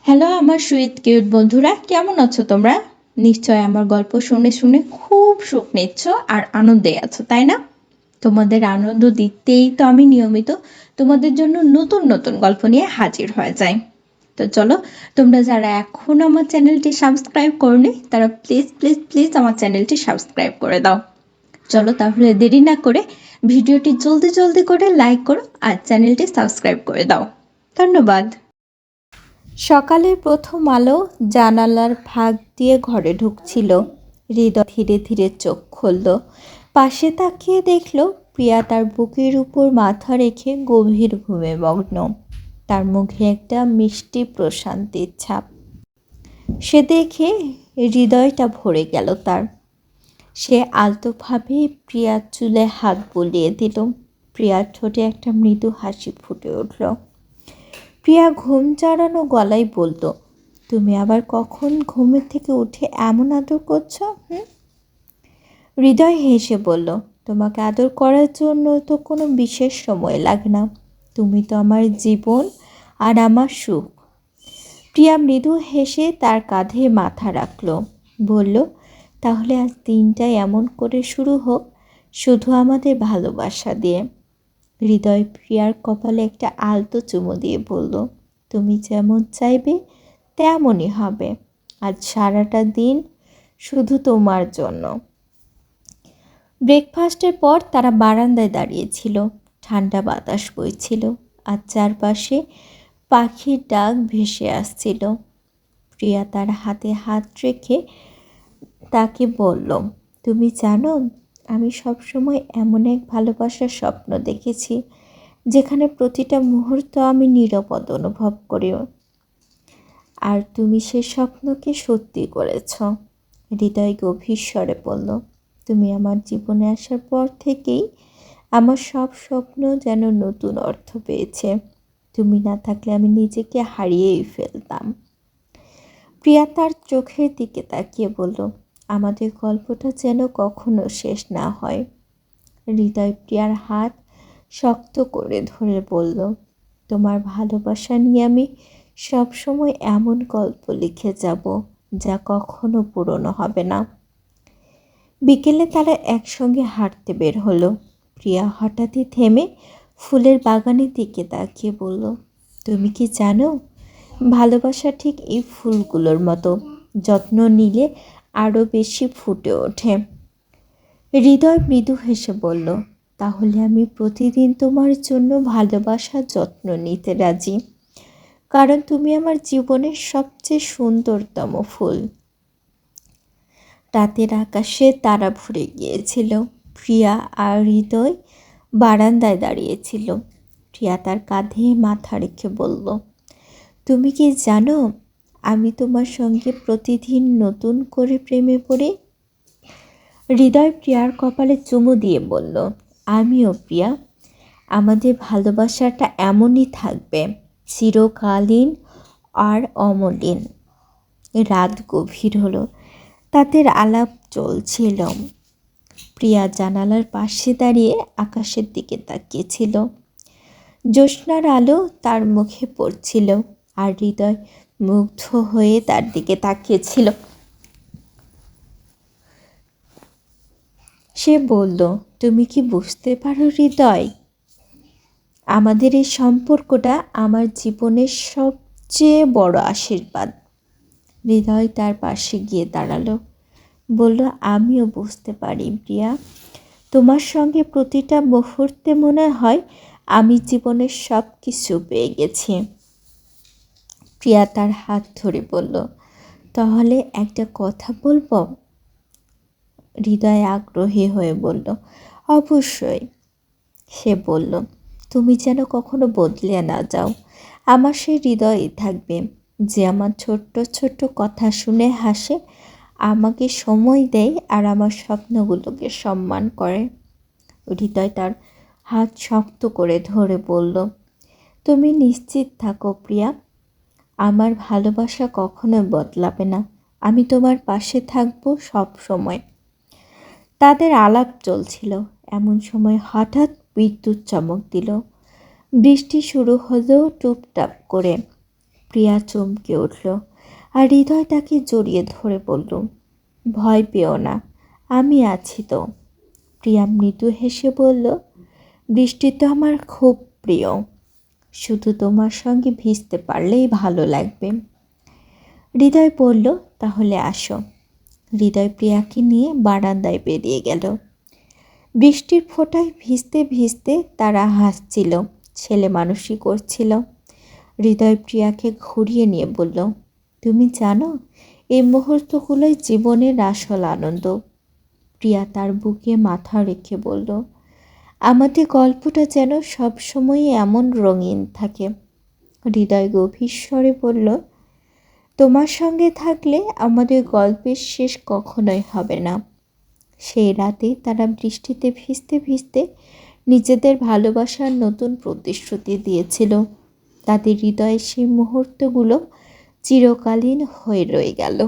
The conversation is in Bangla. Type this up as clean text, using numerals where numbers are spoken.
হ্যালো আমার সুইট কিউট বন্ধুরা, কেমন আছো তোমরা? নিশ্চয় আমার গল্প শুনে শুনে খুব সুখ নিচ্ছ আর আনন্দে আছো, তাই না? তোমাদের আনন্দ দিতেই তো আমি নিয়মিত তোমাদের জন্য নতুন নতুন গল্প নিয়ে হাজির হয়ে যাই। তো চলো, তোমরা যারা এখন আমার চ্যানেলটি সাবস্ক্রাইব করনি তারা প্লিজ প্লিজ প্লিজ আমার চ্যানেলটি সাবস্ক্রাইব করে দাও। চলো তাহলে দেরি না করে ভিডিওটি জলদি জলদি করে লাইক করো আর চ্যানেলটি সাবস্ক্রাইব করে দাও। ধন্যবাদ। সকালের প্রথম আলো জানালার ফাঁক দিয়ে ঘরে ঢুকছিল। হৃদয় ধীরে ধীরে চোখ খুলল। পাশে তাকিয়ে দেখল প্রিয়া তার বুকের উপর মাথা রেখে গভীর ঘুমে মগ্ন। তার মুখে একটা মিষ্টি প্রশান্তির ছাপ। সে দেখে হৃদয়টা ভরে গেল তার। সে আলতোভাবে প্রিয়ার চুলে হাত বুলিয়ে দিল। প্রিয়ার ঠোঁটে একটা মৃদু হাসি ফুটে উঠল। প্রিয়া ঘুম চাড়ানো গলায় বলল, তুমি আবার কখন ঘুমের থেকে উঠে এমন আদর করছো? হৃদয় হেসে বলল, তোমাকে আদর করার জন্য তো কোনো বিশেষ সময় লাগে না। তুমি তো আমার জীবন আর আমার সুখ। প্রিয়া মৃদু হেসে তার কাঁধে মাথা রাখল। বলল, তাহলে আজ দিনটা এমন করে শুরু হোক, শুধু আমাদের ভালোবাসা দিয়ে। হৃদয় প্রিয়ার কপালে একটা আলতো চুমু দিয়ে বলল, তুমি যেমন চাইবে তেমনই হবে। আজ সারাটা দিন শুধু তোমার জন্য। ব্রেকফাস্টের পর তারা বারান্দায় দাঁড়িয়েছিল। ঠান্ডা বাতাস বইছিল আর চারপাশে পাখির ডাক ভেসে আসছিল। প্রিয়া তার হাতে হাত রেখে তাকে বলল, তুমি জানো, আমি সবসময় এমন এক ভালোবাসার স্বপ্ন দেখেছি যেখানে প্রতিটা মুহূর্ত আমি নিরাপদ অনুভব করি। আর তুমি সে স্বপ্নকে সত্যি করেছ। হৃদয় গভীর স্বরে বলল, তুমি আমার জীবনে আসার পর থেকেই আমার সব স্বপ্ন যেন নতুন অর্থ পেয়েছে। তুমি না থাকলে আমি নিজেকে হারিয়েই ফেলতাম। প্রিয়া তার চোখের দিকে তাকিয়ে বলল, আমাদের গল্পটা যেন কখনো শেষ না হয়। হৃদয় প্রিয়ার হাত শক্ত করে ধরে বলল, তোমার ভালোবাসা নিয়ে আমি সবসময় এমন গল্প লিখে যাব যা কখনো পুরনো হবে না। বিকেলে তারা একসঙ্গে হাঁটতে বের হলো। প্রিয়া হঠাৎই থেমে ফুলের বাগানের দিকে তাকিয়ে বলল, তুমি কি জানো, ভালোবাসা ঠিক এই ফুলগুলোর মতো, যত্ন নিলে আরও বেশি ফুটে ওঠে। হৃদয় মৃদু হেসে বলল, তাহলে আমি প্রতিদিন তোমার জন্য ভালোবাসার যত্ন নিতে রাজি, কারণ তুমি আমার জীবনের সবচেয়ে সুন্দরতম ফুল। রাতের আকাশে তারা ভরে গিয়েছিল। প্রিয়া আর হৃদয় বারান্দায় দাঁড়িয়েছিল। প্রিয়া তার কাঁধে মাথা রেখে বলল, তুমি কি জানো, আমি তোমার সঙ্গে প্রতিদিন নতুন করে প্রেমে পড়ি। হৃদয় প্রিয়ার কপালে চুমু দিয়ে বলল, আমিও প্রিয়া। আমাদের ভালোবাসাটা এমনই থাকবে, চিরকালীন আর অমলিন। রাত গভীর হলো। তাদের আলাপ চলছিল। প্রিয়া জানালার পাশে দাঁড়িয়ে আকাশের দিকে তাকিয়েছিল। জ্যোৎস্নার আলো তার মুখে পড়ছিল আর হৃদয় মুগ্ধ হয়ে তার দিকে তাকিয়েছিল। সে বলল, তুমি কি বুঝতে পারো হৃদয়, আমাদের এই সম্পর্কটা আমার জীবনের সবচেয়ে বড় আশীর্বাদ। হৃদয় তার পাশে গিয়ে দাঁড়ালো। বলল, আমিও বুঝতে পারি প্রিয়া, তোমার সঙ্গে প্রতিটা মুহূর্তে মনে হয় আমি জীবনের সব কিছু পেয়ে গেছি। প্রিয়া তার হাত ধরে বলল, তাহলে একটা কথা বলবো? হৃদয় আগ্রহী হয়ে বলল, অবশ্যই। সে বলল, তুমি যেন কখনো বদলে না যাও। আমার সেই হৃদয়ই থাকবে যে আমার ছোট্ট ছোট্ট কথা শুনে হাসে, আমাকে সময় দেয় আর আমার স্বপ্নগুলোকে সম্মান করে। হৃদয় তার হাত শক্ত করে ধরে বলল, তুমি নিশ্চিত থাকো প্রিয়া, আমার ভালোবাসা কখনো বদলাবে না। আমি তোমার পাশে থাকবো সব সময়। তাদের আলাপ চলছিল। এমন সময় হঠাৎ বিদ্যুৎ চমক দিল। বৃষ্টি শুরু হলো টুপটাপ করে। প্রিয়া চমকে উঠল আর হৃদয় তাকে জড়িয়ে ধরে বলল, ভয় পেও না, আমি আছি তো। প্রিয়া মৃদু হেসে বলল, বৃষ্টি তো আমার খুব প্রিয়, শুধু তোমার সঙ্গে ভিজতে পারলেই ভালো লাগবে। হৃদয় বলল, তাহলে আসো। হৃদয় প্রিয়াকে নিয়ে বারান্দায় বেরিয়ে গেল। বৃষ্টির ফোঁটায় ভিজতে ভিজতে তারা হাসছিল, ছেলে মানুষই করছিল। হৃদয় প্রিয়াকে ঘুরিয়ে নিয়ে বলল, তুমি জানো, এই মুহূর্তগুলোই জীবনের আসল আনন্দ। প্রিয়া তার বুকে মাথা রেখে বলল, আমাদের গল্পটা যেন সবসময় এমন রঙিন থাকে। হৃদয় গভীর স্বরে বলল, তোমার সঙ্গে থাকলে আমাদের গল্পের শেষ কখনোই হবে না। সেই রাতে তারা বৃষ্টিতে ভিজতে ভিজতে নিজেদের ভালোবাসার নতুন প্রতিশ্রুতি দিয়েছিল। তাদের হৃদয়ে সেই মুহূর্তগুলো চিরকালীন হয়ে রয়ে গেল।